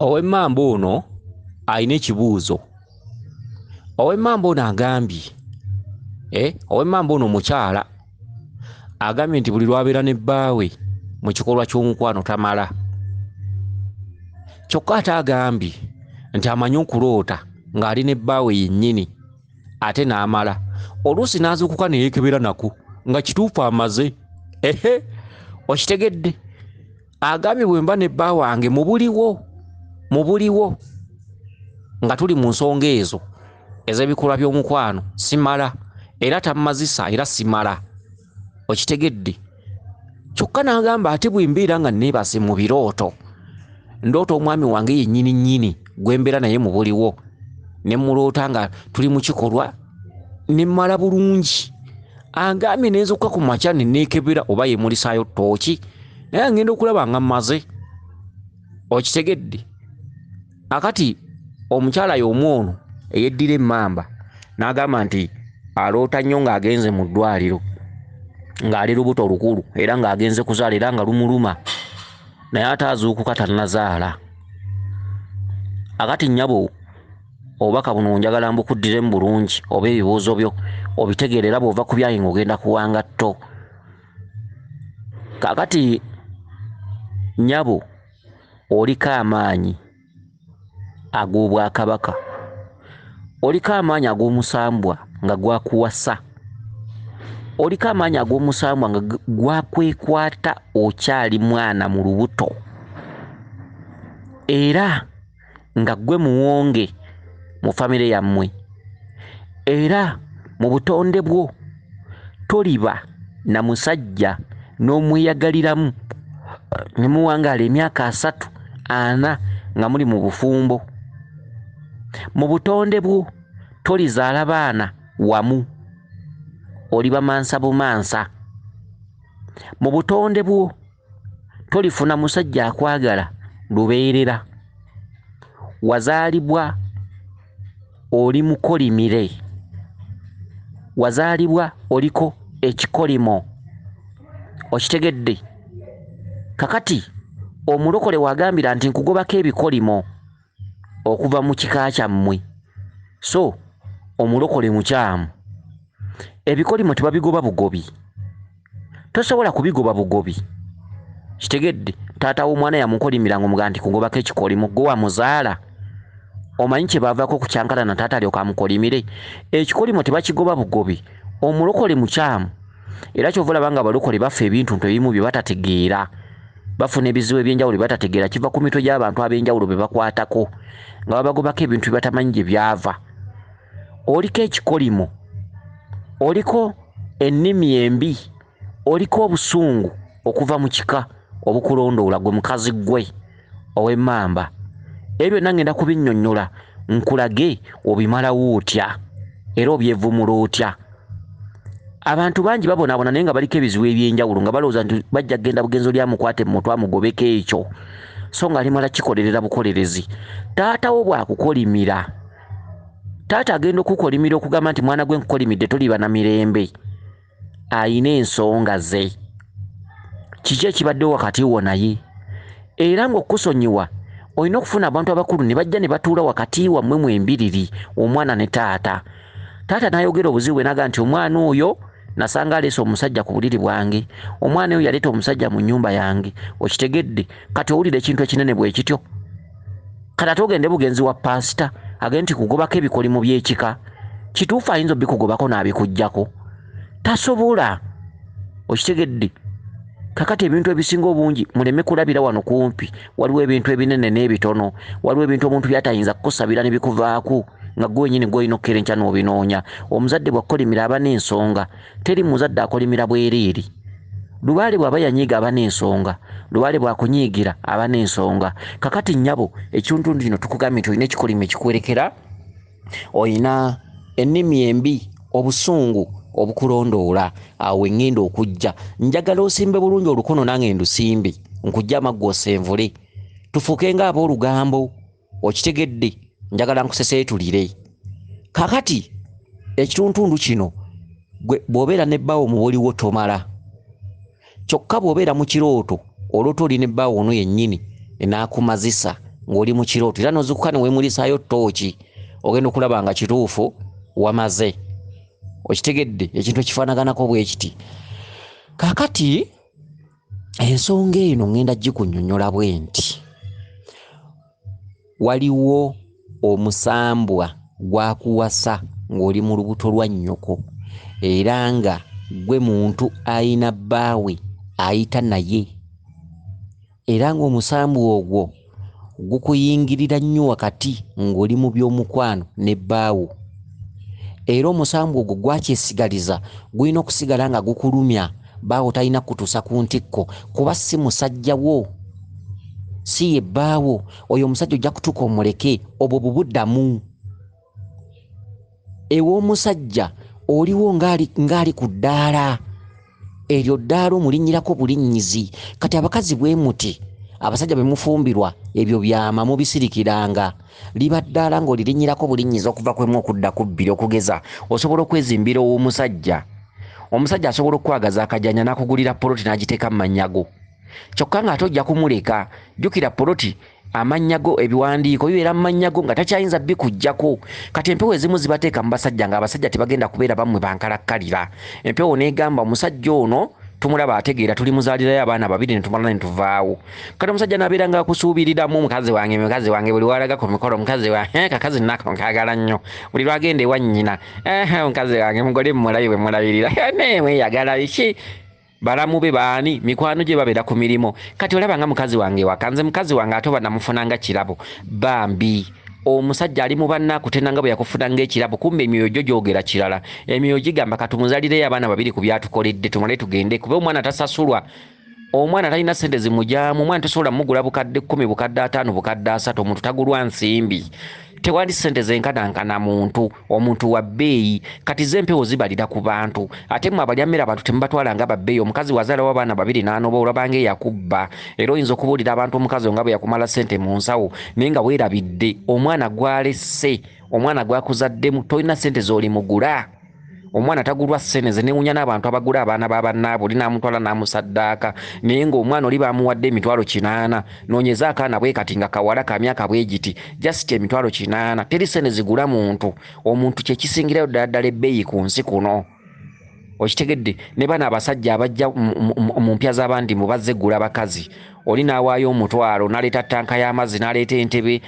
Ow'emmamba ono alina ekibuuzo. Ow'emmamba ono agambye ow'emmamba ono mukyala agambye nti buli lwabeera ne bbaawe mu kikolwa ky'omukwano tamala. Kyokka ate agambye nti amanyi okuloota ng'ali ne bbaawe yennyini ate n'amala. Oluusi n'azuukuka ne yeekebera nako nga kituufu amaze. Okitegedde? Agambye bwe mba ne bbaawe wange mu buliwo nga tuli mu nsonga ezo ez'ebikolwa by'omukwano simala, era tammazisa era simala. Okitegedde? Kyokka n'agamba ate bwe mbeera nga neebase mu birooto ndoota omwami wange yennyini nnyini gwe mbeera naye mu buliwo ne muloota nga tuli mu kikolwa ne mmala bulungi. Agambye neezuukuka ku makya ne neekebera oba yeemulisaayo ttooki naye ngenda okulaba nga mmaze. Okitegedde? Akati omukyala y'omu ono eyeddira emmamba n'agamba nti aloota nnyo ng'agenze mu ddwaliro ng'ali lubuto lukulu era ng'agenze kuzaala era nga lumuluma naye ate azuukuka tannazaala. Akati nnyabo obubaka buno njagala mbukuddiremu bulungi oba ebibuuzo byo obitegeere era bw'ova ku byayi ng'ogenda kuwanga tto. Kakati nnyabo oliko amaanyi ag'obwakabaka, oliko amaanyi ag'omusambwa nga gwakuwasa, oliko amaanyi ag'omusambwa nga gwakwekwata okyali mwana mu lubuto, era nga ggwe muwonge mu famire yammwe, era mu butonde bwo toliba na musajja n'omweyagaliramu ne muwangaala emyaka 3-4 nga muli mu bufumbo. Mu butonde bwo tolizaala baana wamu, oliba mansa bumansa. Mu butonde bwo tolifuna musajja akwagala lubeerera. Wazaalibwa oli mukolimire, wazaalibwa oliko ekikolimo. Okitegedde? Kakati omulokole wagambira nti nkugobako ebikolimo okuva mu kika kyammwe. So omulokole mukyamu, ebikolimo tebabigoba bugobi, tosobola kubigoba bugobi. Kitegedde? Taata w'omwana yamukolimira ng'omugaa nti kugobako ekikolimo, gwe wamuzaala. Omanyi kye baavaako ku kyankala na taata alyoka amukolimire? Ekikolimo tebakigoba bugobi, omulokole mukyamu. Era kyova olaba nga abalokole bafa ebintu ebimu bye batategeera, bafuna ebizibu eby'enjawulo bye batategeera, kiva ku mitwe gy'abantu ab'enjawulo be bakwatako nga babagobako ebintu bye batamanyi gye byava. Oliko ekikolimo, oliko ennimi embi, oliko obusungu okuva mu kika obukulondoola gwe mukazi ggwe ow'emmamba. Ebyo byonna ngenda kubinnyonnyola nkulage obimalawo otya era obyevumula otya. Abantu bangi babonaabona naye nga baliko ebizibu eby'enjawulo nga balowooza nti bajja kgenda bugenzo lyamukwate mu mutwe amugobeko ekyo, so nga alimala kikolerera bukolerezi. Taata wo bw'akukolimira, taata agenda okukolimira okugamba nti mwana gwe nkukolimidde toliba na mirembe. Ayina ensonga ze, kiki ekibaddewo wakati wo naye, era ng'okusonyiwa olina okufuna abantu abakulu ne bajja ne batuula wakati wammwe mwembiriri, omwana ne taata. Taata n'ayogera obuzibu bwe n'agamba nti omwana oyo nasanga aleese omusajja ku buliri bwange, omwana oyo yaleeta omusajja mu nnyumba yange. Okitegedde? Kati owulira ekintu ekinene bwe kityo. Kati ate ogende bugenzi wa paasita agende nti kugobako ebikolimo by'ekika, kituufu ayinza obikugobako n'abikuggyako? Tasobola. Okitegedde? Kakati ebintu ebisinga obungi muleme kulabira wano kumpi. Waliwo ebintu ebinene n'ebitono, waliwo ebintu omuntu by'atayinza kukusabira ne bikuvaako nga gwe wenyini gw'olina okukeera enkya n'obinoonya. Omuzadde bw'akolimira aba n'ensonga, teri muzadde akolimira bwereere. Lubaale bw'aba yanyiiga aba n'ensonga, lubaale bw'akunyiigira aba n'ensonga. Kakati nnyabo ekintu kino tukugambye nti olina ekikolimo ekikwerekera, olina ennimi embi, obusungu obukulondoola. Awo engenda okujja, njagala osimbe bulungi olukono nange ndusimbe, nkujja amaggwa osenvule tufuuke ng'ab'olugambo. Okitegedde? Njagala nkuseseetulire. Kakati ekituntundu kino bw'obeera ne bbaawo mu buliwo tomala, kyokka bw'obeera mu kirooto oloota oli ne bbaawo ono yennyini enaakumazisa ng'oli mu kirooto era n'ozikuka ne weemulisaayo ttooki ogenda okulaba nga kituufu wamaze. Okitegedde ekintu ekifaanaganako bwe kiti. Kaakati ensonga eno ngenda gikunnyonnyola bwe nti waliwo omusambwa gwakuwasa ng'oli mu lubuto lwa nnyoko era nga gwe muntu ayina bbaawe ayita naye era ng'omusambwa ogwo gukuyingirira nnyo wakati ng'oli mu by'omukwano ne bbaawo era omusambwa ogwo gwakyesigaliza gulina okusigala nga gukulumya bbaawo talina kutuusa ku ntikko kuba si musajjawo si ye bbaawo oyo omusajja ojja kutuuka omuleke obwo bubuddamu ew'omusajja oliwo ng'ali ku ddaala eryo ddaala omulinnyirako bulinnyizi kati abakazi bwe muti abasajja be mufumbirwa ebyo byama mubisirikiranga liba ddaala ng'olirinnyirako bulinnyizi okuva kwemu okudda ku bbiri okugeza osobola okwezimbira ow'omusajja omusajja asobola okukwagaza akajanja n'akugulira poloti n'agiteeka mu manyago kyokka ng'ate ojja kumuleka jjukira poloti amanyago ebiwandiiko bibeera mu manyago nga takyayinza bikuggyako kati empewo ezimu zibateeka mu basajja ng'abasajja tebagenda kubeera bammwe bankalakkalira empewo n'egamba omusajja ono tumulaba ategeera tuli muzaalirayo abaana babiri ne tumala ne tuvaawo kati omusajja n'abeera nga akusuubiriramu mukazi wange buli walaga ku mikolo mukazi wange kakazi nako nkagala nnyo buli lwagenda ewa nnyina mukazi wange mugole mumulabi bwe mulabirira mweyagala iki balamu be baani mikwano gye babeera ku mirimu kati olaba nga mukazi wange wakanze mukazi wange ate oba namufunanga kirabo bambi omusajja ali mu bannaakutenanga bwe yakufunanga ekirabo kumbe emyoyo gyo gyogera kirala emyoyo gigamba katumuzalireyo abaana babiri ku byatukoledde tumale tugende kuba omwana tasasulwa omwana talina ssente zimujaamu omwana tosobola mugula bukadde 10 bukadde 5 bukadde 3 omuntu tagulwa nsimbi tewali ssente zenkanankana omuntu wa bbeeyi kati zempewo zibalira ku bantu ate mwe abalyammere abantu temubatwala nga babbeeyi omukazi wazaalawo abaana babiri n'anoba olabanga eyakubba era oyinza okubuulira abantu omukazi nga bwe yakumala ssente mu nsawo naye nga weerabidde omwana gwalesse omwana gwakuzaddemu tolina ssente z'olimugula omwana tagulwa sseneze newunya n'abantu abagula abaana b'abannaabwe oli n'amutwala n'amusaddaaka naye ng'omwana oli baamuwadde emitwalo 80 noonyeza akaana bwe kati nga kawala ka myaka bwe giti just emitwalo 80 teri ssente zigula omuntu kye kisingirayo ddala ebbeeyi ku nsi kuno okitegedde ne bana abasajja abajja mu mpya z'abandi mu bazze gula bakazi oli n'awaayo omutwalo n'aleeta ttanka y'amazzi n'aleeta entebe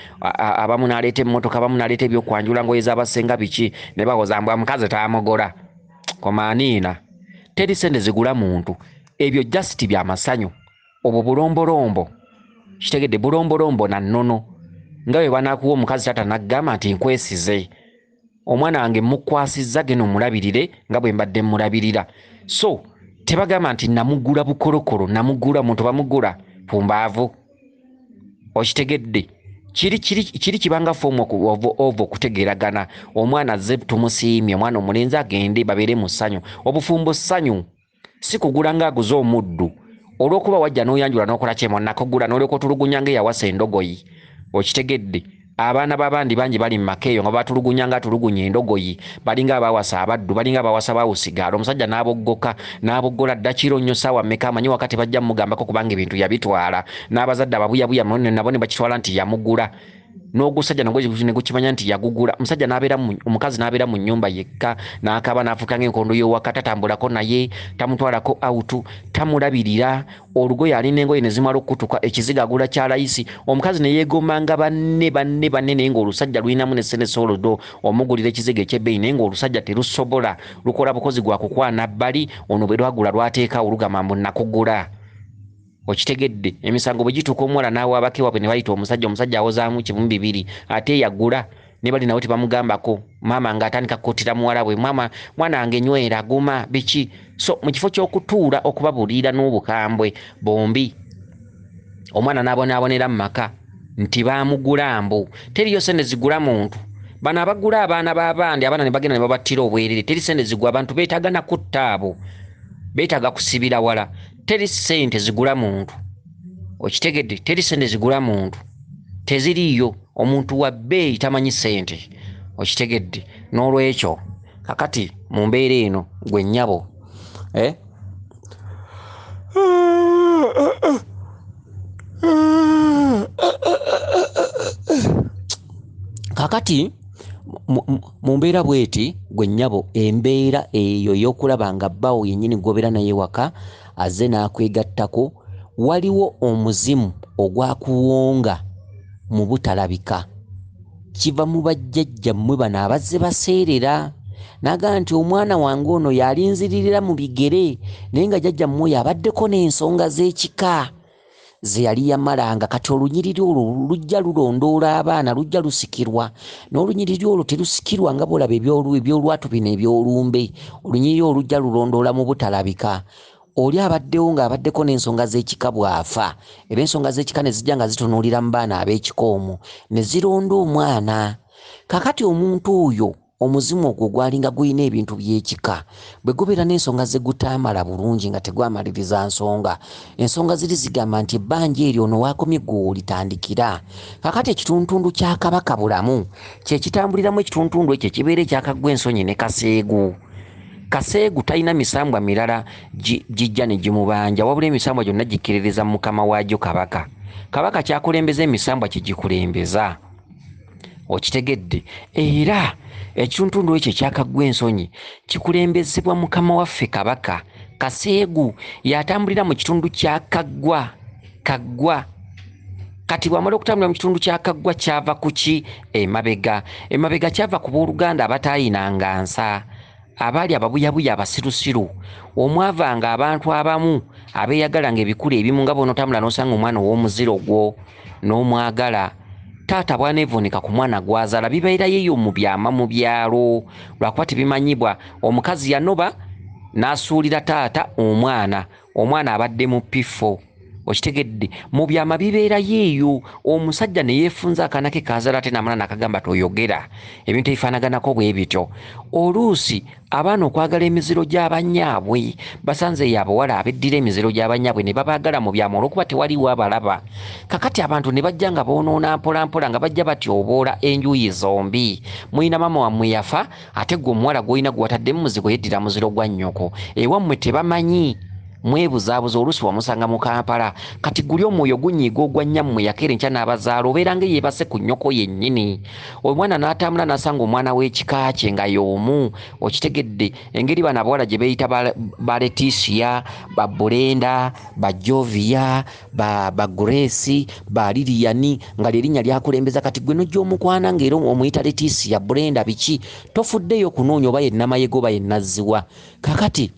abamu n'aleeta emmotoka abamu n'aleeta ebyokwanjula ngoye z'abasenga biki ne bawoza mbwa mukazi taamugola komaaniina teri ssente zigula muntu ebyo just byamasanyu obwo bulombolombo kitegedde bulombolombo na nnono nga bwe banaakuwa omukazi tata naggamba nti nkwesize omwana wange mukwasizza geno mulabirire nga bwe mbadde mulabirira so tebagamba nti namugula bukolokolo namugula muntu bamugula pumbaavu okitegedde kiri kibanga fomu ovo okutegeeragana omwana azze tumusiimye omwana omulenzi agende babeere mu ssanyu obufumbo ssanyu si kugula ng'aguze omuddu olw'okuba wajja n'oyanjula n'okola kyemo nakugula n'olyoka otulugunya ng'eyawasa endogoyi okitegedde abaana b'abandi bangi bali mu makeeyo nga batulugunya nga atulugunya endogoyi balinga abawasa abaddu balinga abawasa bawusigaala omusajja n'aboggola ddakiro nnyo ssaawa mmeka amanyi wakati bajja mugambako kubanga ebintu yabitwala n'abazadde ababuyabuya nabo ne bakitwala nti yamugula n'ogusajja ne gukimanya nti yagugula omukazi n'abeera mu nnyumba yekka n'akaba n'afuuka ng'enkondo y'owaka tatambulako naye tamutwalako autu tamulabirira olugoye alina engoye ne zimala okutuka ekiziga agula kya layisi omukazi ne yeegomanga banne naye ng'olusajja lulinamu n'essene solodo omugulira ekiziga ekyebbeeyi naye ng'olusajja terusobola lukola bukozi gwa kukwana bbali ono bwe lwagula lwateeka olugamba mbu nakugula okitegedde emisango bwe gituuka omuwala n'awaabako ewabwe ne bayita omusajja awozaamu 200 ate yagula ne bali nawe tebamugambako maama ng'atandika kukottera muwala bwe mwana wange nywera guma biki so mu kifo ky'okutuula okubabuulira n'obukambwe bombi omwana n'abonaabonera mu maka nti baamugula mbu teriyo ssente zigula muntu bano abagula abaana b'abandi abaana ne bagenda ne babattira obwerere teri ssente zigula abantu beetaaga nakutta abo beetaaga kusibira wala teri ssente zigula muntu okitegedde teri ssente zigula muntu teziriiyo omuntu wa bbeeyi tamanyi ssente okitegedde n'olwekyo kakati mu mbeera eno gwe nnyabo kakati mu mbeera bweti gwe nnyabo embeera eyo y'okulaba nga bbawo yennyini gobera naye waka azze n'akwegattako waliwo omuzimu ogwakuwonga mu butalabika kiva mu bajjajja mmwe bano abazze baseerera naga nti omwana wange ono yalinziririra mu bigere naye nga jjajja mmwe yabaddeko n'ensonga z'ekika ze yali yamalanga kati olunyiriri olwo lujja lulondoola abaana lujja lusikirwa n'olunyiriri olwo terusikirwa nga bolaba ebyolwatu bino ebyolumbe olunyiriri olwo lujja lulondoola mu butalabika oli abaddewo ng'abaddeko n'ensonga z'ekika bw'afa era ensonga z'ekika ne zijja nga zitunuulira mu baana ab'ekika omwo ne zironda omwana kakati omuntu oyo omuzimu ogwo gwalinga gulina ebintu by'ekika bwe gubeera n'ensonga ze gutaamala bulungi nga tegwamaliriza nsonga ensonga ziri zigamba nti ebbanja eryo ono waakomye gwe olitandikira kakati ekituntundu kya kabaka bulamu kye kitambuliramu ekituntundu ekyo kibeera ekyakaggwa ensonyi ne kaseegu kaseegu talina misambwa mirala gijja ne gimubanja wabula emisambwa gyonna gikkiririza mu mukama waagyo kabaka kabaka kyakulembeza emisambwa kyegikulembeza okitegedde era ekituntundu ekyo ekyakaggwa ensonyi kikulembezebwa mukama waffe kabaka kaseegu yatambulira mu kitundu kya kaggwa kati bw'amala okutambulira mu kitundu kya kaggwa kyava ku ki emabega kyava ku booluganda abataayinanga nsa abaali ababuyabuya abasirusiru omwavanga abantu abamu abeeyagalanga ebikulu ebimu nga boonotambula n'osanga omwana ow'omuziro gwo n'omwagala taata bwaneevuunika ku mwana gwazaala bibeerayo eyo mu byama mu byalo lwakuba tebimanyibwa omukazi yanoba n'asuulira taata omwana abadde mu pifo okitegedde mu byama bibeerayo eyo omusajja ne yeefunza akaana ke kazaala ate n'amala n'akagamba toyogera ebintu ebifaanaganako bwe bityo oluusi abaana okwagala emiziro gy'abanyaabwe basanze abawala abeddira emiziro gy'abanyaabwe ne babaagala mu byama olw'okuba tewaliwo abalaba kakati abantu ne bajja nga boonoona mpolampola nga bajja batyoboola enjuuyi zombi mulina maama wammwe yafa ate gwe omuwala gw'olina gwe wataddemu muzigo yeddira muziro gwa nnyoko ewammwe tebamanyi mwebuzaabuza oluusi wamusanga mu Kampala kati guli omwoyo gunyiiga ogwa nnyammwe yakeera enkya n'abazaala obeera nga yeebase ku nnyoko yennyini omwana n'atambula n'asanga omwana w'ekika kye nga y'omu okitegedde engeri bano abawala gye beeyita ba Leticia ba Bulenda ba Jovia ba Grace ba Liliani nga lyerinnya lyakulembeza kati gwe n'ojj'omukwana ng'era omuyita Leticia Bulenda biki tofuddeyo kunoonya oba ye namayego oba ye nazziwa kakati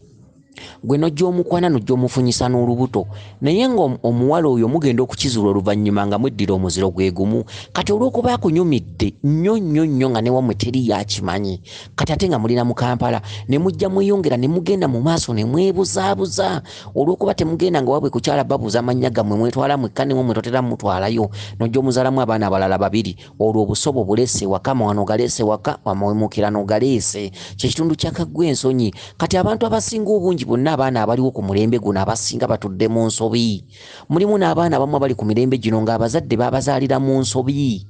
gwe nojja omukwana nojja omufunyisa n'olubuto naye nga omuwala oyo mugenda okukizula oluvannyuma nga mweddira omuziro gwe gumu kati olw'okuba akunyumidde nnyo nga ne wammwe teri yakimanyi kati ate nga mulina mu Kampala ne mujja mweyongera ne mugenda mu maaso ne mwebuzaabuza olw'okuba temugenda nga wabwe kukyala babuuza amannya gammwe mwetwala mwekka ne mwe totera mutwalayo nojja omuzaalamu abaana abalala babiri olwo obusobo buleese waka mawano galeese waka wamawemukira n'ogaleese kyekitundu kyakaggwa ensonyi kati abantu abasinga obungi bonna abaana abaliwo ku mulembe guno abasinga batudde mu nsobi mulimu n'abaana abamu abali ku mirembe gino ng'abazadde babazaalira mu nsobi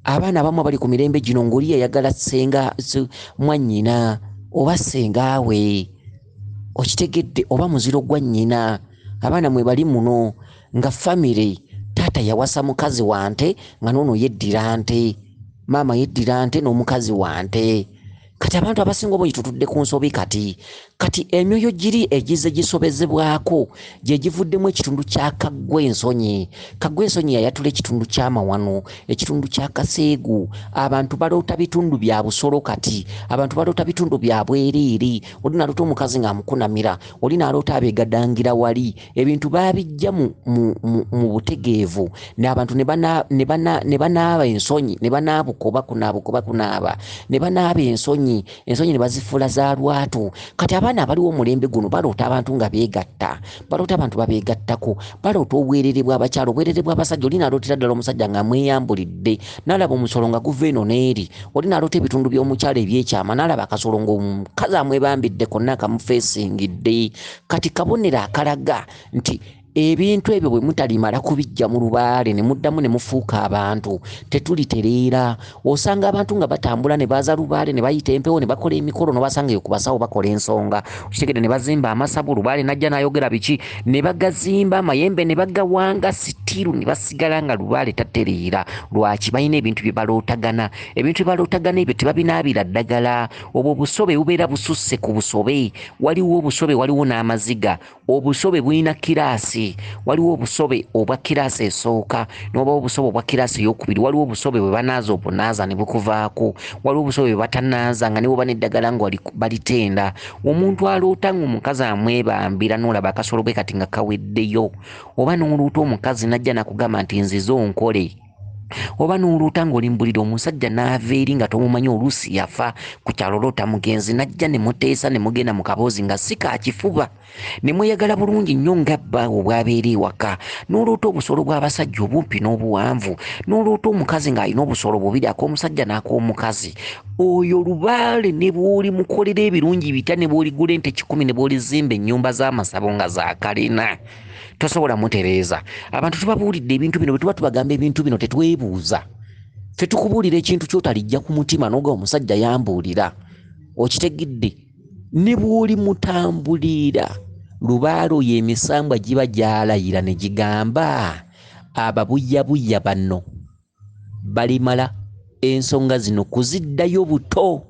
abaana abamu abali ku mirembe gino ng'oli yayagala ssenga mwannyina oba ssengaawe okitegedde oba muziro gwa nnyina abaana mwe bali muno nga famire taata yawasa mukazi wante nga noono yeddira nte maama yeddira nte n'omukazi wante kati abantu abasinga obungi tutudde ku nsobi kati emyoyo giri egize gisobezebwako gye givuddemu ekitundu kya kaggwa ensonyi yayatula ekitundu ky'amawano ekitundu kya kaseegu abantu baloota bitundu bya busolo kati abantu baloota bitundu bya bwereere oli naloota omukazi ng'amukunamira oli naloota abeegadangira wali ebintu baabijja mu butegeevu n'abantu ne banaaba ensonyi ne banaabukoba kunaaba ne banaaba ensonyi ne bazifuula za lwatu kati abaana abaliwo omulembe guno baloota abantu nga beegatta baloota abantu babeegattako baloota obwerere bw'abakyalo obwerere bw'abasajja oli nalootera ddala omusajja nga mweyambulidde n'alaba omusolo nga guva eno n'eri oli naloota ebitundu by'omukyalo ebyekyama n'alaba akasolo ng'omukazi amwebambidde konna akamufeesingidde kati kabonero akalaga nti ebintu ebyo bwe mutalimala kubijja mu lubaale ne muddamu ne mufuuka abantu tetulitereera. Osanga abantu nga batambula ne baza lubaale ne bayita empewo ne bakola emikolo n'obasanga ku basawo bakola ensonga. Okitegedde ne bazimba amasabu lubaale najja n'ayogera biki ne bagazimba amayembe ne bagawanga sitiiru ne basigala nga lubaale tatereera. Lwaki? Balina ebintu bye balootagana. Ebintu bye balootagana ebyo tebabinaabira ddagala. Obwo obusobe bubeera bususse ku busobe. Waliwo obusobe, waliwo n'amaziga. Obusobe bulina kiraasi. Waliwo obusobe obwa kiraasi esooka n'oba obusobe obwa kiraasi ey'okubiri. Waliwo obusobe bwe banaaza obunaaza ne bukuvaako. Waliwo obusobe bwe batanaaza nga ne bwe baneddagala nga balitenda. Omuntu aloota ng'omukazi amwebambira n'olaba akasolo bwe kati nga kaweddeyo. Oba n'oluuta omukazi najja nakugamba nti nzize onkole. Oba n'oluuta ng'oli mu buliri omusajja n'ava eri nga tomumanyi oluusi yafa ku kyalo loota mugenzi najja ne muteesa ne mugenda mu kaboozi nga si kakifuba ne mweyagala bulungi nnyo nga bba obwabeera ewaka. N'oluuta obusolo bw'abasajja obumpi n'obuwanvu. N'oluuta omukazi ng'alina obusolo bubiri ak'omusajja n'ak'omukazi. Oyo lubaale ne bw'oli mukolera ebirungi bitya ne bw'oligula ente 10 ne bw'olizimba ennyumba z'amasabo nga za kalina. Tosobola mutereeza. Abantu tubabuulidde ebintu bino bwe tuba tubagamba ebintu bino tetwebuuza. Ffe tukubuulira ekintu ky'otalijja ku mutima n'oga omusajja yambuulira. Okitegedde ne bw'oli mutambulira lubaale oyo emisambwa giba gyalayira ne gigamba ababuyyabuya bano balimala ensonga zino kuziddayo buto.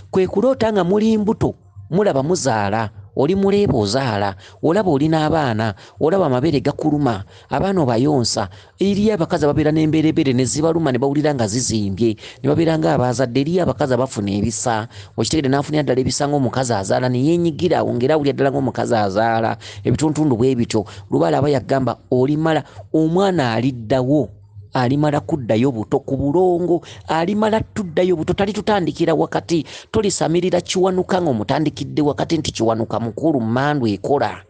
Kwe kuloota nga muli mbuto mulaba muzaala. Oli muleeba ozaala, olaba olina abaana, olaba amabere gakuluma, abaana obayonsa. Eriyo abakazi ababeera n'emberebere ne zibaluma ne bawulira nga zizimbye, ne babeera nga abazadde. Eriyo abakazi abafuna ebisa. Okitegedde n'afunira ddala ebisa ng'omukazi azaala ne yeenyigira awo ng'era awulira ddala ng'omukazi azaala. Ebituntundu bwe bityo. Lubaale aba yagamba olimala omwana aliddawo. Alimala kuddayo buto ku bulongo. Alimala tuddayo buto. Talitutandikira wakati. Tolisamirira kiwanuka ng'omutandikidde wakati nti kiwanuka mukulu mmandu ekola.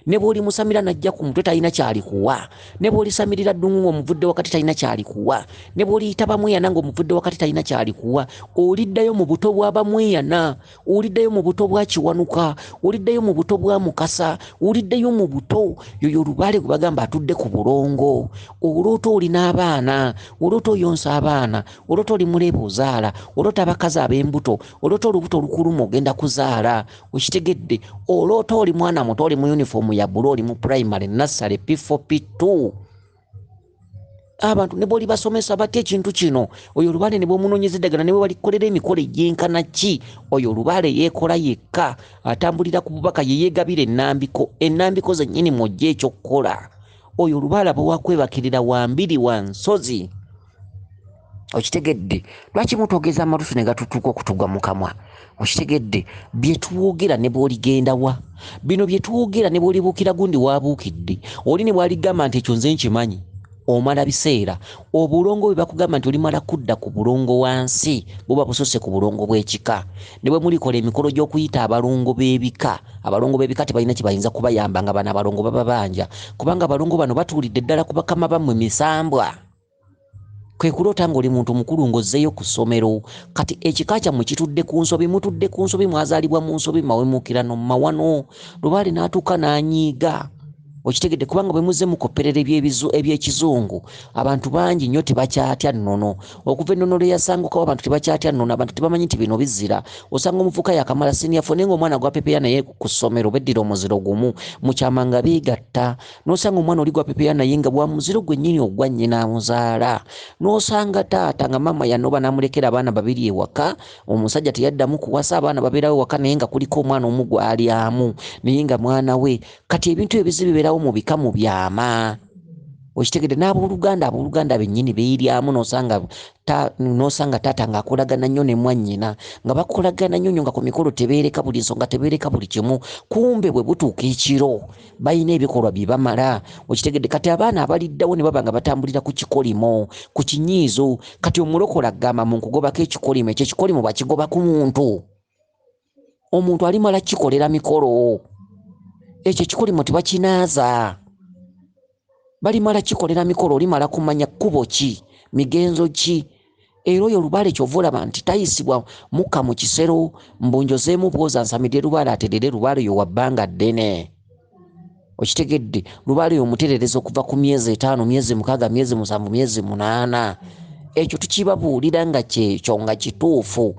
Ne bw'oli musamira najja ku mutwe talina kyalikuwa. Ne bw'oli samirira ddungu ng'omuvudde wakati talina kyalikuwa. Ne bw'oliyita bamweyana ng'omuvudde wakati talina kyalikuwa. Oliddayo mu buto bwa bamweyana. Oliddayo mu buto bwa kiwanuka. Oliddayo mu buto bwa mukasa. Oliddayo mu buto. Yoyo lubaale gwe bagamba atudde ku bulongo. Olwoto olina abaana. Olwoto oyonsa abaana. Olwoto oli muleeba ozaala. Olwoto abakazi ab'embuto. Olwoto olubuto olukuluma ogenda kuzaala. Okitegedde. Olwoto oli mwana muto oli mu uniform ya bulu oli mu primary nursery P4 P2. Abantu ne bw'oli basomesa batya ekintu kino. Oyo lubaale ne bw'omunoonyeza eddagala ne bwe balikolera emikolo egyenkana ki. Oyo lubaale yeekola yekka. Atambulira ku bubaka ye yeegabira ennambiko. Ennambiko zennyini mw'ojja ekyokukola. Oyo lubaale aba wakwebakirira wambiri wa nsozi. Okitegedde. Lwaki mutogeza amalusu ne gatutuuka okutugwa mu kamwa? Okitegedde. Bye tuwogera ne bw'oligenda wa. Bino bye tuwogera ne bw'olibuukira gundi waabuukidde. Oli ne bw'aligamba nti ekyo nze nkimanyi. Omala biseera. Obulongo bwe bakugamba nti olimala kudda ku bulongo wansi buba busosse ku bulongo bw'ekika. Ne bwe mulikola emikolo gy'okuyita abalongo b'ebika. Abalongo b'ebika tebalina kye bayinza kubayamba nga bano abalongo baba banja. Kubanga abalongo bano batuulidde ddala ku bakama bammwe misambwa. Kwe kuloota ng'oli muntu mukulu ng'ozzeeyo ku ssomero. Kati ekika kyammwe kitudde ku nsobi. Mutudde ku nsobi, mwazaalibwa mu nsobi, mawemuukirano mu mawano. Lubaale n'atuuka n'anyiiga. Okitegedde kubanga bwe muzze mukopperera eby'ekizungu abantu bangi nnyo tebakyatya nnono. Okuva ennono lwe yasangukawo abantu tebakyatya nnono. Abantu tebamanyi nti bino bizira. Osanga omuvuka yakamala siniafo naye ng'omwana gwapepeya naye ku ssomero beddira omuziro gumu mu kyama nga beegatta. N'osanga omwana oli gwapepeya naye nga bwa muziro gwennyini ogwa nnyina amuzaala. N'osanga taata nga mama yanoba n'amulekera abaana babiri ewaka. Omusajja teyaddamu kuwasa, abaana babeerawo ewaka naye nga kuliko omwana omu gw'alyamu naye nga mwana we. Kati ebintu ebizibu bibeerawo mu bika mu byama. Okitegedde n'abooluganda bennyini beeryamu n'osanga taata ng'akolagana nnyo ne mwannyina nga bakolagana nnyo nga ku mikolo tebeereka buli nsonga, tebeereka buli kimu. Kumbe bwe butuuka ekiro balina ebikolwa bye bamala. Okitegedde. Kati abaana abaliddawo ne baba nga batambulira ku kikolimo, ku kinyiizo. Kati omulokola agamba mu nkugobako ekikolimo ekyo ekikolimo bakigoba ku muntu. Omuntu alimala kikolera mikolo. Ekyo ekikolimo tebakinaaza. Balimala kikolera mikolo, olimala kumanya kkubo ki, migenzo ki. Era oyo lubaale kyova olaba nti tayisibwa mukka mu kisero mbunjo zeemu bwoza nsamidde lubaale aterere lubaale oyo wa bbanga ddene. okitegedde lubaale omutererezo okuva ku myezi 5 myezi 6 myezi 7 myezi 8 ekyo tukibabuulira nga kyekyo nga kituufu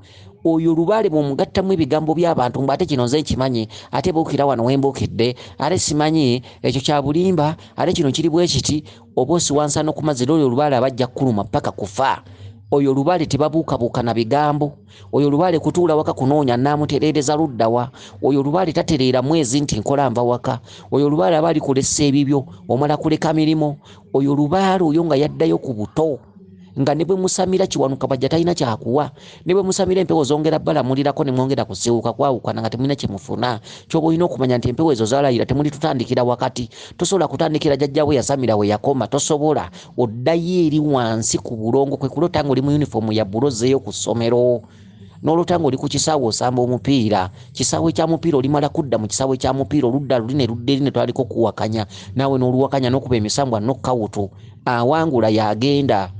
oyo lubaale bw'omugattamu ebigambo by'abantu ng'ate kino nze nkimanyi ate buukira wano wembuukidde ate simanyi ekyo kya bulimba ate kino kiri bwe kiti oba osiwansa n'okumazira oyo lubaale abajja kuluma paka kufa oyo lubaale tebabuukabuuka na bigambo oyo lubaale kutuula waka kunoonya naamutereereza luddawa oyo lubaale tatereera mwezi nti nkola nva waka oyo lubaale aba alikulesa ebibyo omala kuleka mirimo oyo lubaale oyo nga yaddayo ku buto nga ne bwe musamira kiwanuka bajja talina kyakuwa ne bwe musamira empewo zongera balamulirako ne mwongera kusiwuka kwawukana nga temulina kyemufuna kyoba olina okumanya nti empewo ezo zaalayira temuli tutandikira wakati tosobola kutandikira jjajjawe yasamira we yakoma tosobola oddayo eri wansi ku bulongo kwe kulota nga oli mu yunifoomu ya bulozeeyo ku ssomero n'olota nga oli ku kisaawe osamba omupiira kisaawe kya mupiira olimala kudda mu kisaawe kya mupiira oludda luli ne ludda eri ne twaliko kuwakanya naawe n'oluwakanya n'okuba emisambwa nokkawutu awangula yagenda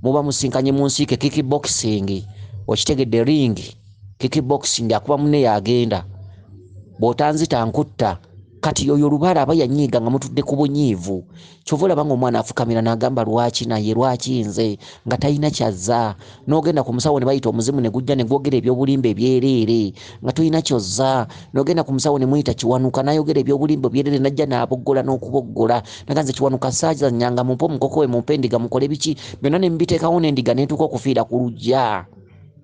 muba musinkanye mu nsiike kickboxing okitegedde ring kickboxing akuba munne yagenda bw'otanzita nkutta kati oyo lubaale aba yanyiiga nga mutudde ku bunyiivu kyova olaba nga omwana afukamira n'agamba lwaki naye lwaki nze nga talina kyazza n'ogenda ku musawo ne bayita omuzimu ne gujja ne gwogera ebyobulimba ebyereere nga tolina kyozza n'ogenda ku musawo ne muyita kiwanuka n'ayogera ebyobulimba ebyereere najja n'aboggola n'okuboggola naganze kiwanuka saazannyanga mumpe omukokowe mumpe endiga mukole biki byonna ne mbiteekawo n'endiga n'entuuka okufiira ku lujja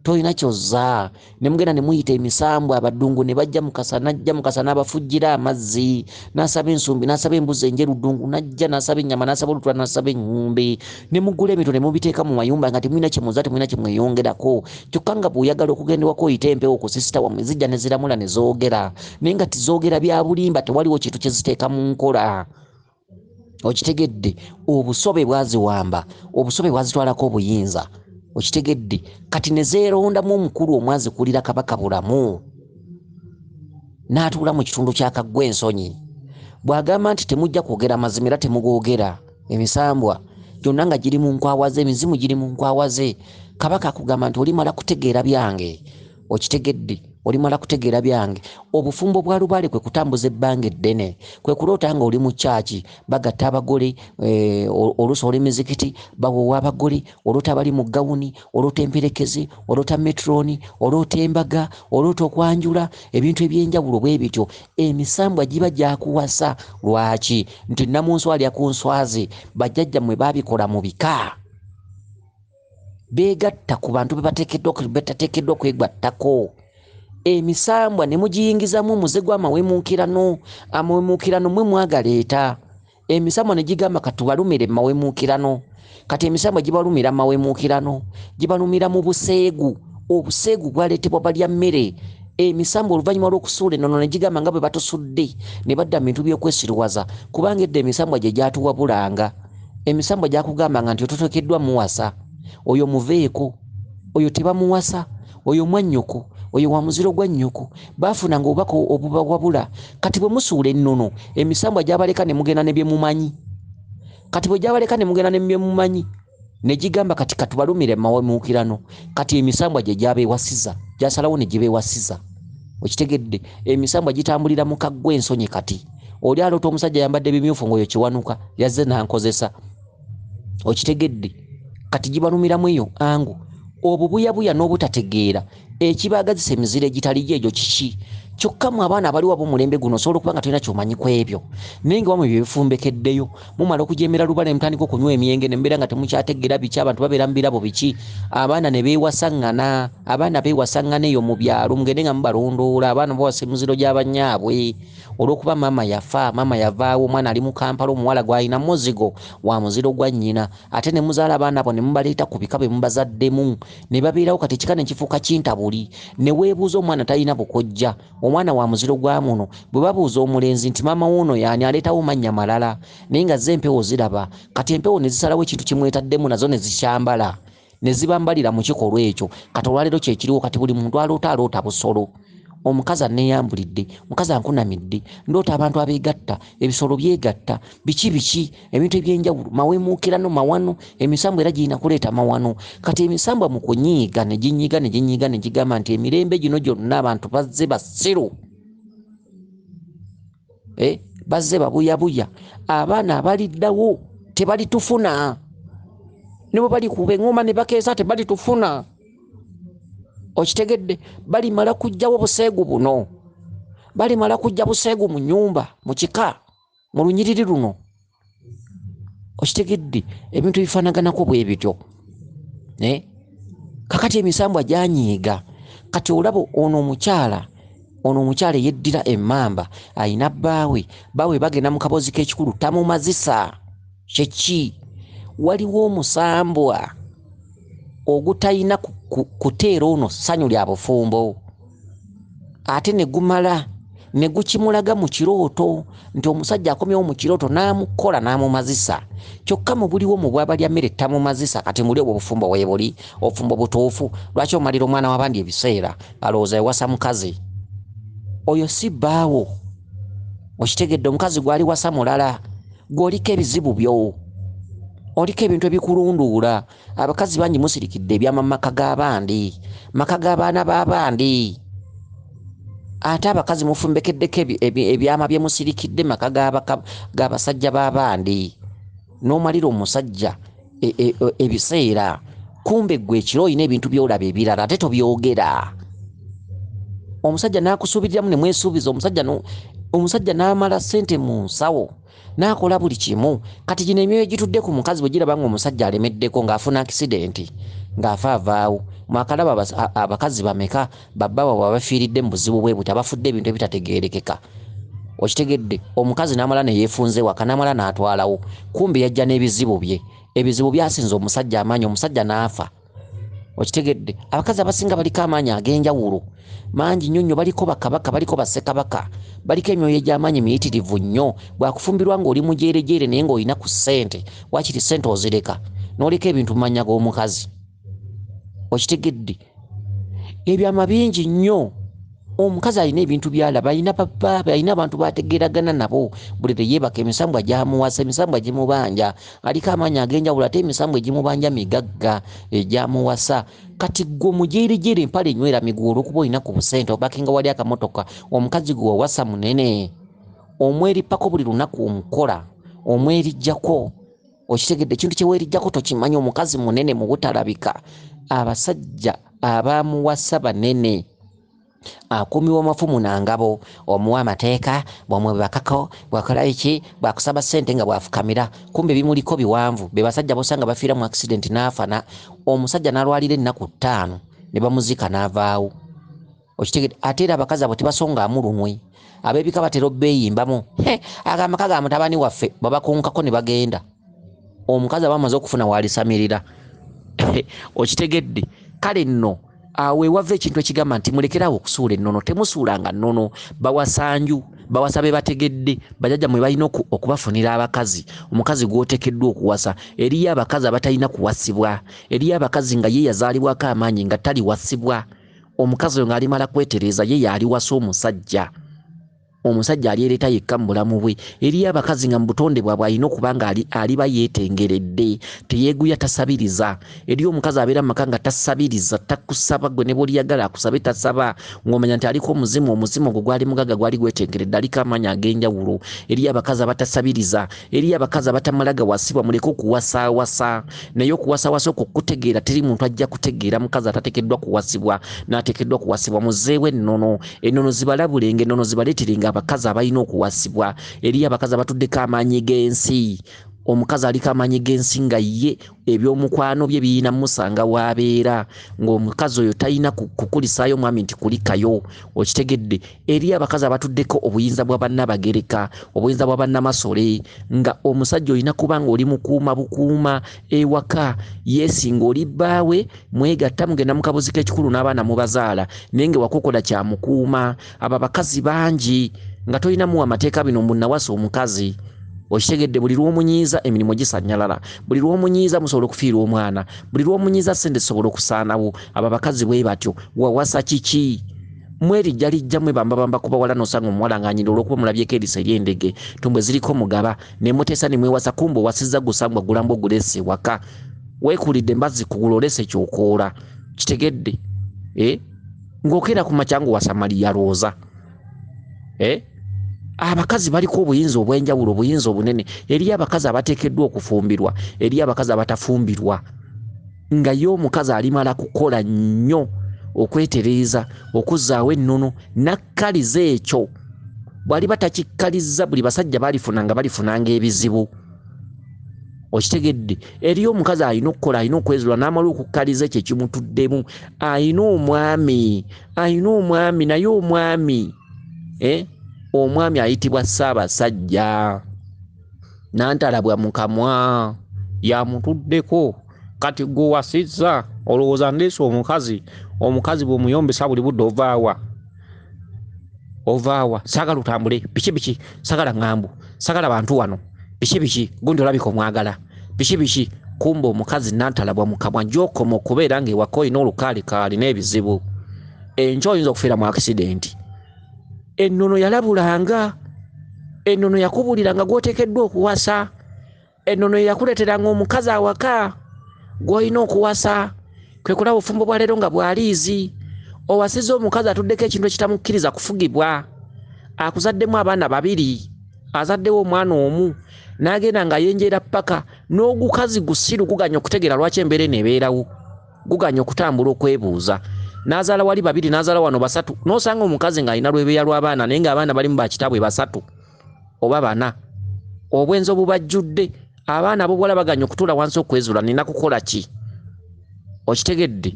tolina kyozza ne mugenda ne muyita emisambwa abaddungu ne bajja mukasa najja mukasa n'abafujjira amazzi n'asaba ensumbi n'asaba embuzi enjeru ddungu najja n'asaba ennyama n'asaba olutula n'asaba enngumbi ne mugula ebintu ne mubiteeka mu mayumba nga temulina kyemuzza temulina kyemweyongerako kyokka nga bw'oyagala okugendewako oyita empewo ku sisita wammwe zijja ne ziramula ne zoogera naye nga tizoogera bya bulimba tewaliwo kintu kye ziteeka mu nkola okitegedde obusobe bwaziwamba obusobe bwazitwalako obuyinza okitegedde kati ne zeerondamu omukulu omwazikulira kabaka bulamu n'atuula mu kitundu kya Kaggwe Ensonyi bw'agamba nti temujja kwogera mazima era temugoogera emisambwa gyonna nga giri mu nkwawaze emizimu giri mu nkwawaze kabaka akugamba nti olimala kutegeera byange okitegedde olimala kutegeera byange obufumbo bwa lubaale kwe kutambuza ebbanga eddene kwe kuloota nga oli mu kyaki bagatta abagole oluusi oli mizikiti bawowa abagole oloota abali mu gawuni oloota emperekezi oloota metroni oloota embaga oloota okwanjula ebintu ebyenjawulo bwe bityo emisambwa giba gyakuwasa lwaki nti namunsi alya ku nswazi bajjajjammwe baabikola mu bika beegatta ku bantu betateekeddwa kwegwattako emisambwa ne mugiyingizamu omuze gw'amawemuukirano amawemuukirano mwe mwagaleeta emisambwa ne gigamba katubalumire mu mawemuukirano kati emisambwa gibalumira mu mawemuukirano gibalumira mu buseegu obuseegu bwaleetebwa balya mmere emisambwa oluvannyuma lw'okusuula ennono ne gigamba nga bwe batusudde ne badda mu bintu by'okwesiriwaza kubanga edda emisambwa gye gyatuwabulanga emisambwa gyakugambanga nti ototeekeddwa muwasa oyo muveeko oyo tebamuwasa oyo mwannyoko oyo wa muziro gwa nnyoko baafunanga obubaka obubawabula kati bwe musuula ennono emisambwa gyabaleka ne mugenda ne bye mumanyi kati bwe gyabaleka ne mugenda ne bye mumanyi ne gigamba kati katubalumire mu mawemuukirano kati emisambwa gye gyabeewasiza gyasalawo ne gibeewasiza okitegedde emisambwa gitambulira mu Kaggwe Ensonyi kati oli aloota omusajja yambadde bimyufu ng'oyo kiwanuka yazze n'ankozesa okitegedde kati gibalumiramu eyo angu obubuyabuya n'obutategeera ekibaagazisa emiziro egitali gyegyo kiki kyokka mu abaana abaliwo ab'omulembe guno osobola okuba nga tolina kyomanyi ku ebyo naye nga wamwe byebifumbekeddeyo mumala okujeemera lubaale mutandika okunywa emyenge ne mubeera nga temukyategeera biki abantu babeera mu birabo biki abaana ne beewasaŋŋana abaana beewasaŋŋana eyo mu byalo mugende nga mubalondoola abaana bawasa emiziro gy'abanyaabwe olw'okuba maama yafa maama yavaawo omwana ali mu Kampala omuwala gw'alina muzigo wa muziro gwa nnyina ate ne muzaala abaana abo ne mubaleeta ku bika bwe mubazaddemu ne babeerawo kati ekika ne kifuuka kintabuli ne weebuuza omwana talina bukojja omwana wa muziro gwa muno bwe babuuza omulenzi nti maama wuuno yaani aleetawo mannya malala naye nga ze empewo ziraba kati empewo ne zisalawo ekintu kimwetaddemu nazo ne zikyambala ne zibambalira mu kikolwa ekyo kati olwaleero kyekiriwo kati buli muntu aloota busolo omukazi aneeyambulidde mukazi ankunamidde ndoota abantu abeegatta ebisolo byegatta biki ebintu ebyenjawulo mawemuukirano mawano emisambwa era girina kuleeta mawano kati emisambwa mu kunyiiga ne ginyiiga ne gigamba nti emirembe gino gyonna abantu bazze basiru bazze babuyabuya abaana abaliddawo tebalitufuna nibo bali kuba engoma ne bakeesa tebalitufuna okitegedde balimala kujjawo buseegu buno balimala kujja buseegu mu nnyumba mu kika mu lunyiriri luno okitegedde ebintu bifaanaganako bwe bityo kakati emisambwa gyanyiiga kati olaba ono omukyala yeddira emmamba ayina baawe bagenda mu kabozi k'ekikulu tamumazisa kyeki waliwo omusambwa ogutayina kuteera ono ssanyu lya bufumbo ate ne gumala ne gukimulaga mu kirooto nti omusajja akomyewo mu kirooto n'amukola n'amumazisa kyokka mu buliwo mu bwabalya mmere tamumazisa kati muli obwo bufumbo weebuli obufumbo butuufu lwaki omalira omwana w'abandi ebiseera alowooza ewasa mukazi oyo si bbaawo okitegedde omukazi gwali wasa mulala gw'oliko ebizibu byo oliko ebintu ebikulunduula abakazi bangi musirikidde ebyama mu maka g'abandi maka g'abaana b'abandi ate abakazi mufumbekeddeko ebyama bye musirikidde maka g'abasajja b'abandi n'omalira omusajja ebiseera kumbe ggwe ekiro olina ebintu by'olaba ebirala ate tobyogera omusajja n'akusuubiriramu ne mwesuubiza omusajja n'amala ssente mu nsawo n'akola buli kimu kati gino emyoyo gitudde ku mukazi bwe giraba ng'omusajja alemeddeko ng'afuna akisidenti ng'afa avaawo mwakalaba abakazi bameka babbawa bwabafiiridde mu buzibu bwe buti abafudde ebintu ebitategeerekeka okitegedde omukazi n'amala ne yeefunze waka n'amala n'atwalawo kumbe yajja n'ebizibu bye ebizibu byasinze omusajja amaanyi omusajja n'afa okitegedde abakazi abasinga baliko amaanyi ag'enjawulo mangi nnyo nnyo baliko bakabaka baliko bassekabaka baliko emyoyo egy'amaanyi miyitirivu nnyo bwakufumbirwa ng'oli mujeerejere naye ng'olina ku ssente wakiri ssente ozireka n'oleka ebintu mu mannya g'omukazi okitegedde ebyama bingi nnyo omukazi alina ebintu byalaba alina babaabe alina abantu bategeeragana nabo buli teyeebaka emisambwa gyamuwasa emisambwa gimubanja aliko amaanyi ag'enjawulo ate emisambwa egimubanja migagga egyamuwasa kati ggwe mujeerijere empale enywera migulu olwokuba olina ku busente obakinga wali akamotoka omukazi gwe wawasa munene omwerippako buli lunaku omukola omwerijjako okitegedde ekintu kyeweerijjako tokimanyi omukazi munene mu butalabika abasajja abamuwasa banene akuumiwa mafumu nangabo omuwa amateeka bwamwebakako bwakola iki bwakusaba ssente nga bwafukamira kumbe bimuliko biwanvu be basajja bosanga bafiira mu accident n'afana omusajja n'alwalira ennaku 5 ne bamuzika n'avaawo okitegedde ate era abakazi abo tebasonga amulunwe ab'ebika batera obbeeyimbamu agamaka ga mutabani waffe babakunkako ne bagenda omukazi aba amaze okufuna waalisamirira okitegedde kale nno awe wava ekintu ekigamba nti mulekerawo okusuula ennono temusuulanga nnono bawasanju bawasa be bategedde bajajja mwe balina okubafunira abakazi omukazi gw'otekeddwa okuwasa eriyo abakazi abatalina kuwasibwa eriyo abakazi nga ye yazaalibwako amaanyi nga tali wasibwa omukazi oyo ng'alimala kwetereeza ye yaliwasa omusajja alyereeta yekka mu bulamu bwe eriyo abakazi nga mu butonde bwabwe alina okuba nga aliba yeetengeredde teyeeguya tasabiriza eriyo omukazi abeera mu maka nga tasabiriza takusaba gwe ne bw'oliyagala akusabe tasaba ng'omanya nti aliko omuzimu ogwo gwali mugaga gwali gwetengeredde aliko amaanyi ag'enjawulo eriyo abakazi abatasabiriza eriyo abakazi abatamalaga wasibwa muleke okuwasaawasa naye okuwasaawasa okwo kutegeera teri muntu ajja kutegeera mukazi atateekeddwa kuwasibwa n'ateekeddwa kuwasibwa muzeewo ennono zibalabulenge ennono zibaleeteringa abakazi abalina okuwasibwa eriyo abakazi abatuddeko amaanyi g'ensi omukazi aliko amaanyi g'ensi nga ye ebyomukwano bye birina musanga waabeera ng'omukazi oyo talina kukulisaayo mwami nti kulikayo okitegedde eriyo abakazi abatuddeko obuyinza bwa bannabagereka obuyinza bwa bannamasole nga omusajja olina kuba nga oli mukuuma bukuuma ewaka yeesinga oli bbaawe mwegatta mugenda mu kabuzi k'ekikulu n'abaana mubazaala naye nga wakukola kya mukuuma abo abakazi bangi nga tolinamu amateeka bino mbunawasa omukazi okitegedde buli lw'omunyiiza emirimu gisanyalala buli lw'omunyiiza musobola okufiira omwana buli lw'omunyiiza ssente zisobola okusaanawo abo abakazi bwe batyo wawasa kiki mwerijjalijja mwe bambabamba kubawala n'osanga omuwala ng'anyira olw'okuba mulabyeko erisa ery'endege tumbwe ziriko mugaba ne muteesa ne mwewasa kumbe owasizza gusangwa gulamba ogulese waka weekulidde mbazzi kugula olese kyokoola kitegedde ng'okeera ku makya ng'owasa Maria Rosa abakazi baliko obuyinza obwenjawulo obuyinza obunene eri abakazi abateekeddwa okufumbirwa eri abakazi abatafumbirwa nga yo omukazi alimala kukola nnyo okwetereeza okuzzaawo ennono nakkaliza ekyo bwali batakikkaliza buli basajja balifunanga ebizibu okitegedde eri omukazi alina okukola alina okwezula n'amala okukkaliza ekyo ekimutuddemu alina omwami naye omwami omwami ayitibwa Ssaabasajja nantalabwa mu kamwa yamutuddeko kati gwe wasizza olowooza ndeese omukazi bw'omuyombesa buli budde ovaawa saagala otambule biki saagala ŋŋambu saagala bantu wano biki gundi olabika omwagala biki kumba omukazi nantalabwa mu kamwa gy'okoma okubeera ng'ewaka olina olukaalikaali n'ebizibu enkya oyinza okufiira mu akisidenti ennono yalabulanga ennono yakubuliranga gw'oteekeddwa okuwasa ennono yakuleeteranga omukazi awaka gw'olina okuwasa kwe kulaba obufumbo bwa leero nga bwaliizi owasiza omukazi atuddeko ekintu ekitamukkiriza kufugibwa akuzaddemu abaana 2 azaddewo omwana omu n'agenda nga yenjera ppaka n'ogukazi gusiru guganya okutegeera lwaki embeera eneebeerawo guganya okutambula okwebuuza n'azaala wali 2 n'azaala wano 3 n'osanga omukazi ng'alina lwebeeya lw'abaana naye ng'abaana balimu bakitaabwe 3 oba 4 obwenzi obubajjudde abaana abobuwala baganya okutuula wansi okwezula nina kukola ki okitegedde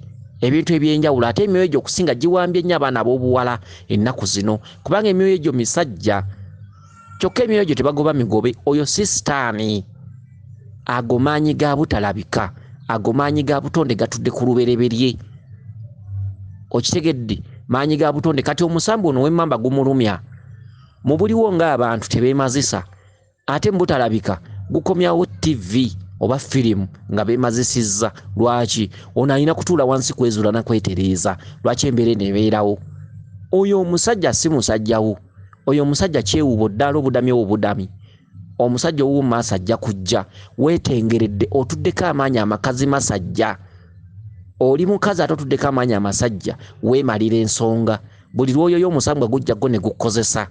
ebintu ebyenjawulo ate emyoyo egyo okusinga giwambye nnyo abaana ab'obuwala ennaku zino kubanga emyoyo egyo misajja kyokka emyoyo egyo tebagoba migobe oyo sisitaani ago maanyi ga butalabika ago maanyi ga butonde gatudde ku lubereberye okitegedde maanyi ga butonde kati omusambu ono w'emmamba gumulumya mu buliwo ng'abantu tebeemazisa ate mu butalabika gukomyawo TV oba firimu nga beemazisizza lwaki ono alina kutuula wansi kwezula nakwetereeza lwaki embeera eneebeerawo oyo omusajja si musajjawo oyo omusajja kyewubo ddala obudami omusajja ow'omu maaso ajja kujja weetengeredde otuddeko amaanyi amakazi masajja oli mukazi ate otuddeko amaanyi amasajja weemalira ensonga buli lwoyo y'omusambwa gujja gwo ne gukozesa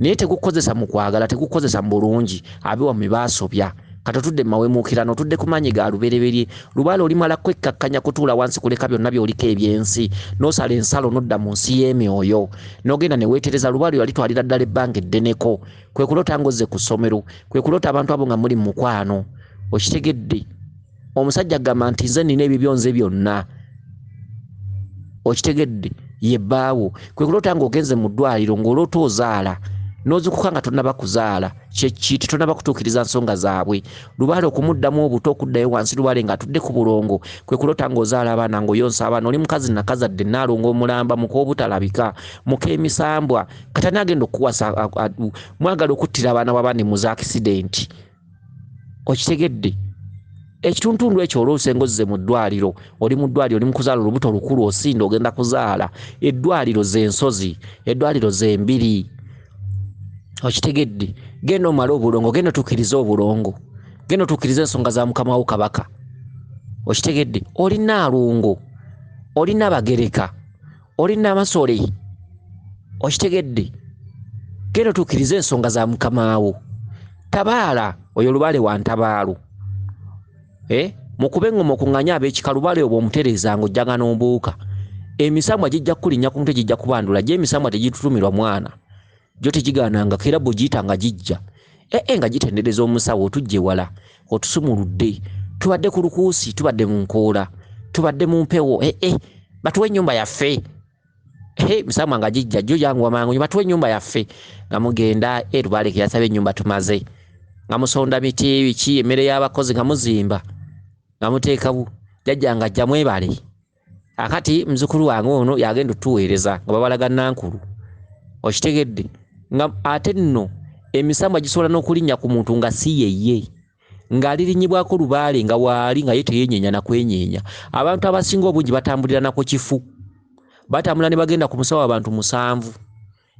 naye tegukozesa mu kwagala tegukozesa mu bulungi abiwamwe baasobya kati otudde mu mawemuukirano otudde ku maanyi ga lubereberye lubaala olimala kwekkakkanya kutuula wansi kuleka byonna byoliko ebyensi n'osala ensalo n'odda mu nsi y'emyoyo n'ogenda ne weetereza lubaala yalitwalira ddala ebbanga eddeneko kwe kulota ng'ozze ku ssomero kwe kulota abantu abo nga muli mu mukwano okitegedde omusajja agamba nti nze nina ebibyonze byonna okitegedde ye bbaawo kwe kulota ng'ogenze mu ddwaliro ng'olota ozaala n'ozikuka nga tonnaba kuzaala kyekiti tonnaba kutuukiriza nsonga zaabwe lubaale okumuddamu obuto okuddayo wansi lubaale ng'atudde ku bulongo kwe kulota ng'ozaala abaana ng'oyonsa abaana oli mukazi nakazadde naalonga omulamba mukobutalabika mukeemisambwa kati ani agenda okuwasa mwagala okuttira abaana b'abandi mu za akisidenti okitegedde ekituntundu ekyo olw'osenga ozze mu ddwaliro oli mu ddwaliro oli mu kuzaala olubuto olukulu osinda ogenda kuzaala eddwaliro z'ensozi eddwaliro z'embiri okitegedde genda omala obulongo genda otuukiriza obulongo genda otuukiriza ensonga za mukama wo kabaka okitegedde olina alungo olina abagereka olina amasole okitegedde genda otuukiriza ensonga za mukama wo tabaala oyo lubaale wa ntabaalo mukube engoma okuŋŋanya ab'ekika lubaale obwo omutereezanga ojjanga n'ombuuka emisambwa gijja kulinnya ku mutwe gijja kubandula gye emisambwa tegitutumirwa mwana gyo tegigaananga era bw'ogiyita nga gijja nga gitendereza omusawo otujje wala otusumuludde tubadde ku lukuusi tubadde mu nkoola tubadde mu mpewo batuwe ennyumba yaffe misambwa nga gijja jjo janguwa mangu batuwe ennyumba yaffe nga mugenda lubaale ke yasaba ennyumba tumaze nga musonda miti biki emmere y'abakozi nga muzimba nga muteekawo jjajja nga ajja mwebale akati muzukulu wange ono yagenda otuweereza nga babalaga nankulu okitegedde nga ate nno emisambwa gisobola n'okulinnya ku muntu nga si yeye ng'alirinyibwako lubaale nga waali nga ye teyenyeenya na kwenyeenya abantu abasinga obungi batambulira nako kifu batambula ne bagenda ku musawo abantu 7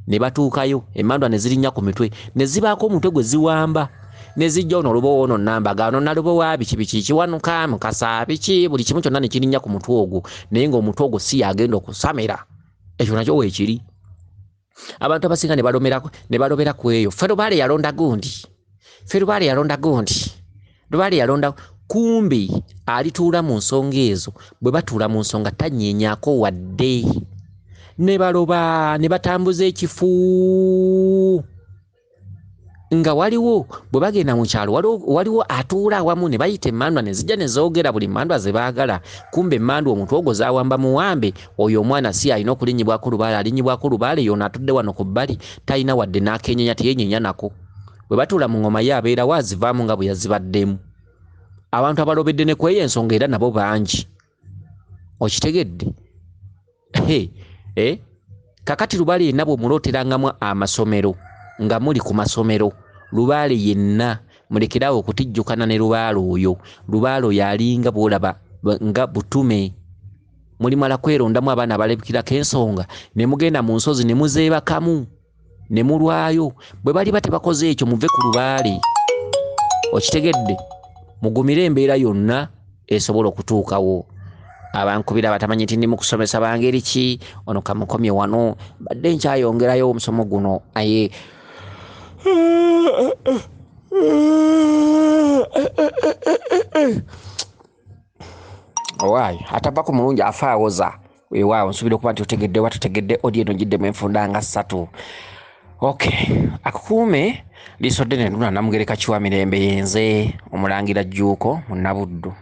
ne batuukayo emmandwa ne zirinnya ku mitwe ne zibaako omutwe gwe ziwamba ne zijja ono olubo ono nambaga ono nalubo wa biki kiwanuka mukasa biki buli kimu kyonna ne kirinnya ku mutwe ogwo naye ng'omutwe ogwo si yagenda okusamira ekyo nakyo weekiri abantu abasinga ne balobera ku eyo Ferubale yalonda kumbi alituula mu nsonga ezo bwe batuula mu nsonga tanyeenyaako wadde ne baloba ne batambuza ekifu nga waliwo bwe bagenda mu kyalo waliwo atuula awamu ne bayita emmandwa ne zijja ne zoogera buli mmandwa ze baagala kumbe emmandwa omuntu ogwo zaawamba muwambe oyo omwana si alina okulinnyibwako lubaale alinyibwako lubaale yono atudde wano ku bbali talina wadde n'akenyenya teyenyenya nako bwe batuula mu ngoma ye abeerawo azivaamu nga bwe yazibaddemu abantu abalobedde ne kweyo ensonga era nabo bangi okitegedde kakati lubaale yenna bw'omulooterangamu amasomero nga muli ku masomero lubaale yenna mulekerawo okutijjukana ne lubaale oyo yalinga bwolaba nga butume mulimala kwerondamu abaana abalabikirako ensonga ne mugenda mu nsozi ne muzeebakamu ne mulwayo bwe bali batebakoze ekyo muve ku lubaale okitegedde mugumire embeera yonna esobola okutuukawo abankubira batamanyi nti ndi mu kusomesa bangeri ki ono kamukomye wano badde nkyayongerayo omusomo guno aye owaayo atava ku mulungi afaawoza weewaawo nsuubira okuba nti otegedde watutegedde odi eno giddemu enfunda nga 3 akukuume lisodde ne nduna namugereka kiwa mirembe yenze Omulangira Jjuuko Munabuddu.